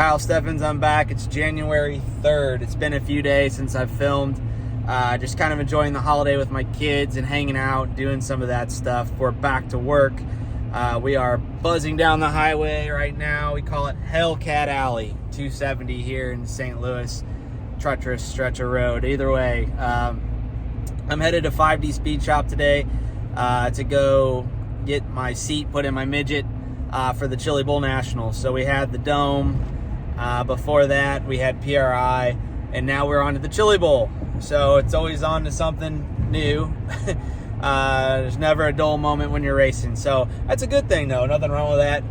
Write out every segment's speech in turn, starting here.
Kyle Steffens. I'm back. It's January 3rd. It's been a few days since I've filmed. Just kind of enjoying the holiday with my kids and hanging out, doing some of that stuff. We're back to work. We are buzzing down the highway right now. We call it Hellcat Alley, 270 here in St. Louis. Treacherous stretch of road. Either way, I'm headed to 5D Speed Shop today to go get my seat put in my midget for the Chili Bowl Nationals. So we had the Daum. Before that, we had PRI, and now we're on to the Chili Bowl. So it's always on to something new. There's never a dull moment when you're racing. So that's a good thing, though. Nothing wrong with that.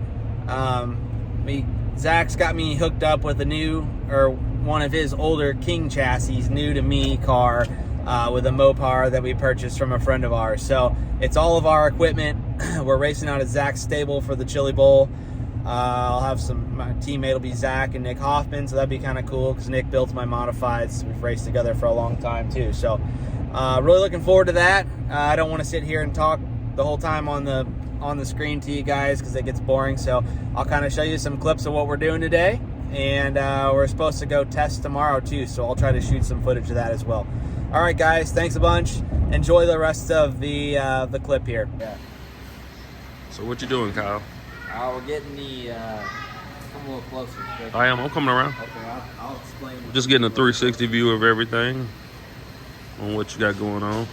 Zach's got me hooked up with one of his older King chassis, new to me car, with a Mopar that we purchased from a friend of ours. So it's all of our equipment. We're racing out of Zach's stable for the Chili Bowl. I'll have my teammate will be Zach and Nick Hoffman, so that'd be kind of cool because Nick builds my modifieds. We've raced together for a long time too. So really looking forward to that. I don't want to sit here and talk the whole time on the screen to you guys because it gets boring. So I'll kind of show you some clips of what we're doing today, and we're supposed to go test tomorrow too. So I'll try to shoot some footage of that as well. All right, guys, thanks a bunch. Enjoy the rest of the clip here. Yeah. So what you doing, Kyle? We're getting come a little closer. I'm coming around. Okay, I'll explain. Just getting a 360 view of everything on what you got going on,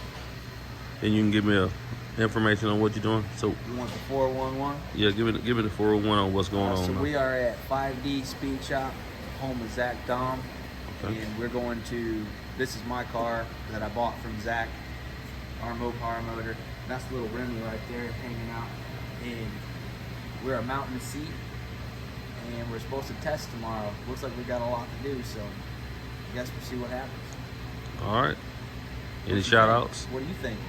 and you can give me information on what you're doing. So you want the 411? Yeah, give me the 401 on what's going on. So now. we are at 5D Speed Shop, home of Zach Daum, and we're going to. This is my car that I bought from Zach, our Mopar motor. That's the little Remy right there hanging out, and we're mounting the seat, and we're supposed to test tomorrow. Looks like we got a lot to do, so I guess we'll see what happens. All right. Any shout outs? What do you think?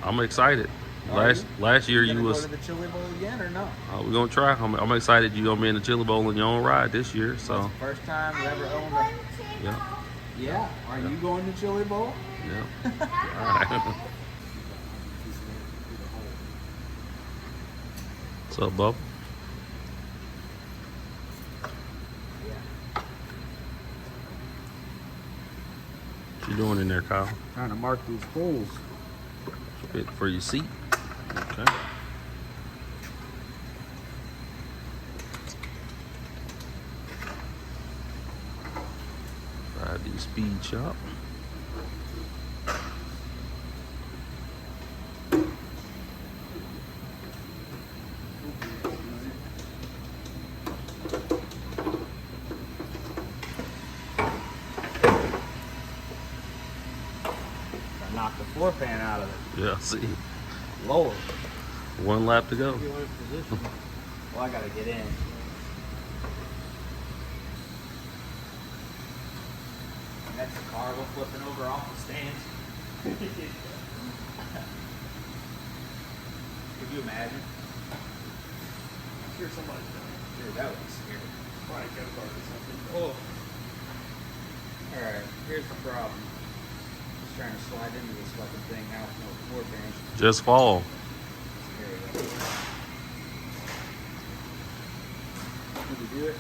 I'm excited. Last year you was. Go to the Chili Bowl again or no? We're gonna try. I'm excited you're gonna be in the Chili Bowl in your own ride this year. So. That's the first time we ever owned a. Yeah. Yeah. Are you going to Chili Bowl? Yeah. All right. What's up, Bob? What you doing in there, Kyle? Trying to mark these holes. Fit for your seat. Okay. Ride the speed shop. Knock the floor pan out of it. Yeah, see. Lord. One lap to go. Well, I gotta get in. That's the car we're flipping over off the stands. Could you imagine? I'm sure somebody's done it. Dude, that would be scary. Probably a go-kart or something. Oh. Alright, here's the problem. Just trying to slide into this fucking thing now with no floor pan. Just fall. There we go. Did you do it?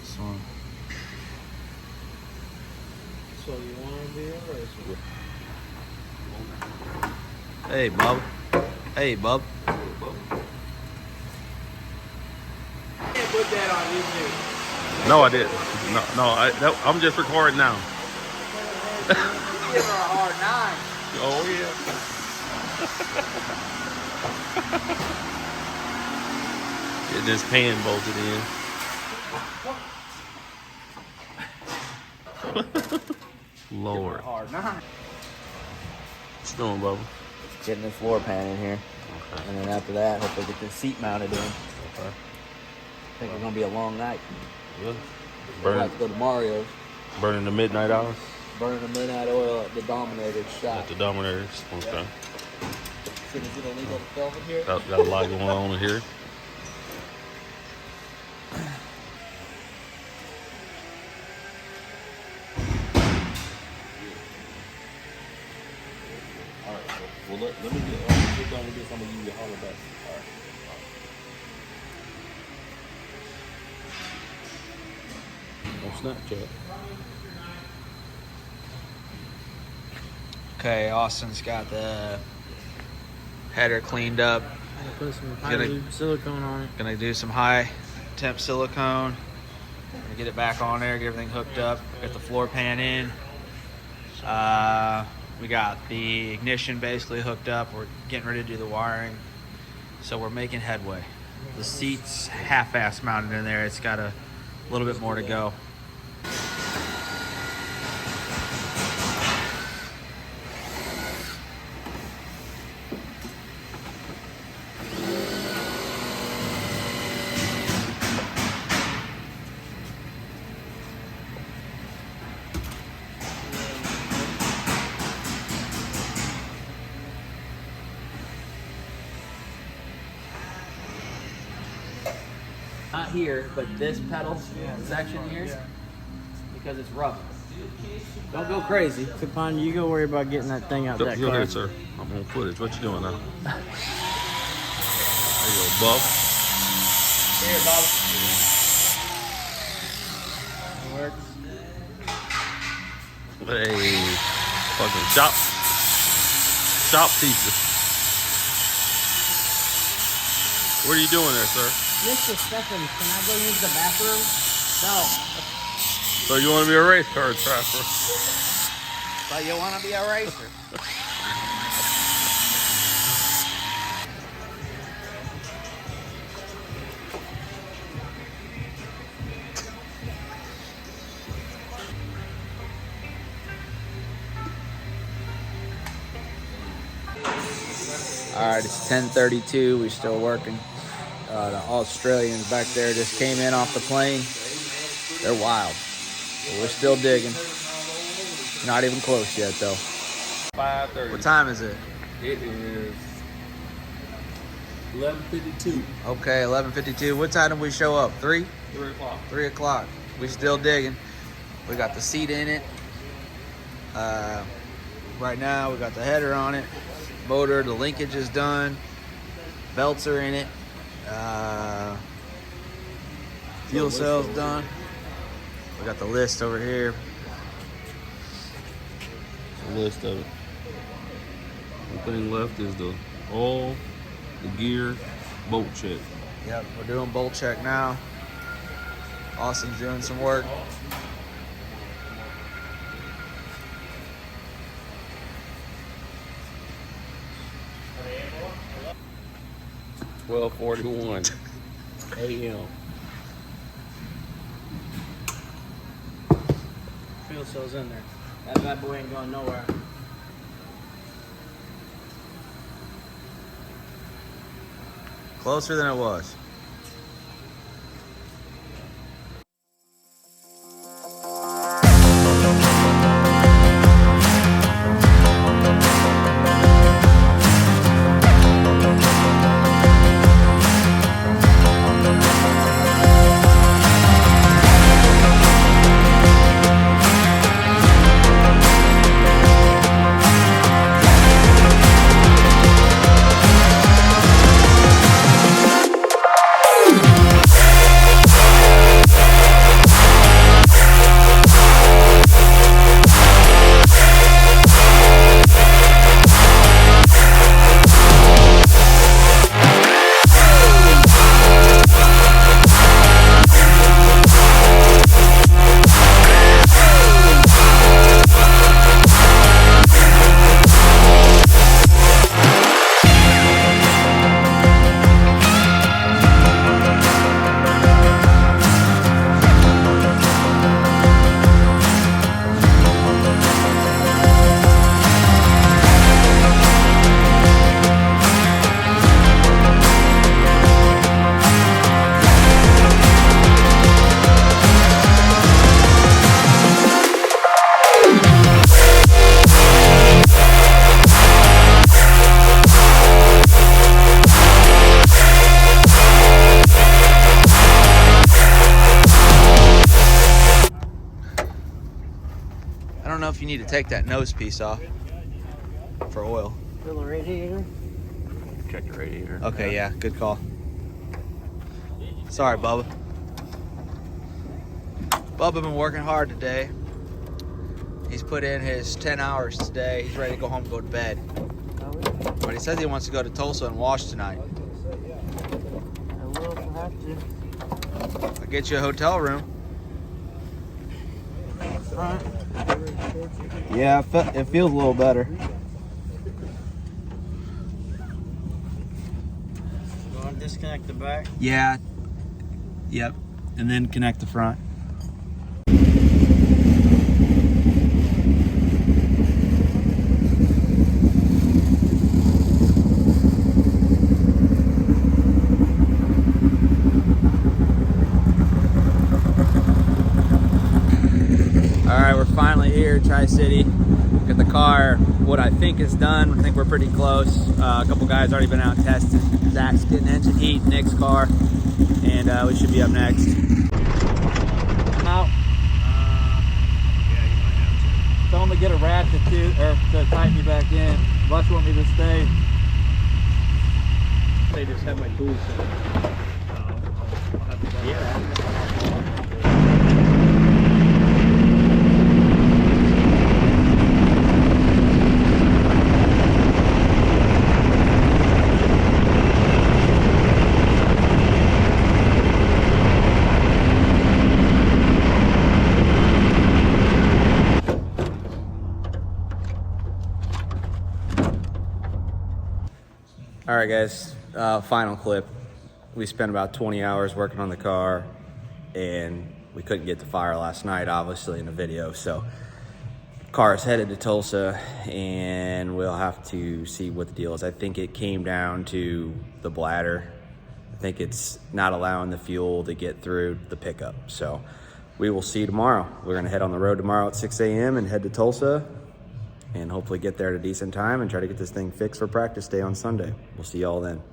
This one. So you want to be a racer? Hey, Bub. Hey, Bub. Can't put that on YouTube. No, I didn't. No, I'm just recording now. Give her a hard 9. Oh, yeah. Getting this pan bolted in. Lord. Give her a hard 9. What's doing, Bubba? Getting the floor pan in here. Okay. And then after that, hopefully get the seat mounted in. Okay. I think it's going to be a long night. Yeah. We'll have to go to Mario's. Burning the midnight hours? Burning the midnight oil at the Dominator's shop. At the Dominators. Okay. See, is it illegal to film in here? Got a lot going on in here. All right. Well, let me get done with this. I'm gonna give you a holler back. All right. On Snapchat. Okay, Austin's got the header cleaned up. Put some high silicone on it. Gonna do some high temp silicone. Gonna get it back on there, get everything hooked up, get the floor pan in. We got the ignition basically hooked up. We're getting ready to do the wiring. So we're making headway. The seat's half-ass mounted in there. It's got a little bit more to go. Not here, but this pedal section here, because it's rubber. Don't go crazy. Pondy, you go worry about getting that thing out that Go car. ahead, sir. I'm on footage. What you doing now? There you go, Buff. Here, Bob. It works. Hey, fucking shop teacher. What are you doing there, sir? Mr. Stephens, can I go use the bathroom? No. So you want to be a race car driver? So you want to be a racer? All right, it's 10:32. We're still working. The Australians back there just came in off the plane. They're wild. But we're still digging. Not even close yet, though. 5:30. What time is it? It is 11:52. Okay, 11:52. What time did we show up? 3? 3 o'clock. 3 o'clock. We still digging. We got the seat in it. Right now, we got the header on it. Motor, the linkage is done. Belts are in it. Fuel cell's done. We got the list over here. The list of it. One thing left is the oil, the gear, bolt check. Yep, we're doing bolt check now. Austin's doing some work. $12:41 a.m. Fuel cell's in there. That bad boy ain't going nowhere. Closer than it was. I don't know if you need to take that nose piece off. for oil. Fill the radiator. Check the radiator. Okay, yeah, good call. Sorry, Bubba. Bubba been working hard today. He's put in his 10 hours today. He's ready to go home and go to bed. But he says he wants to go to Tulsa and wash tonight. I will if I have to. I'll get you a hotel room. Front. Yeah, it feels a little better. You want to disconnect the back? Yeah. Yep. And then connect the front. Alright, we're finally here, Tri-City. Got the car, what I think is done. I think we're pretty close. A couple guys already been out testing. Zach's getting engine heat, Nick's car, and we should be up next. I'm out. Yeah, you might have Tell them to get a ratchet too, or to tighten me back in. Russ want me to stay. to. They just have my tools set. All right, guys, final clip. We spent about 20 hours working on the car, and we couldn't get the fire last night, obviously, in the video. So car is headed to Tulsa, and we'll have to see what the deal is. I think it came down to the bladder. I think it's not allowing the fuel to get through the pickup. So we will see tomorrow. We're gonna head on the road tomorrow at 6 a.m. and head to Tulsa, and hopefully get there at a decent time and try to get this thing fixed for practice day on Sunday. We'll see y'all then.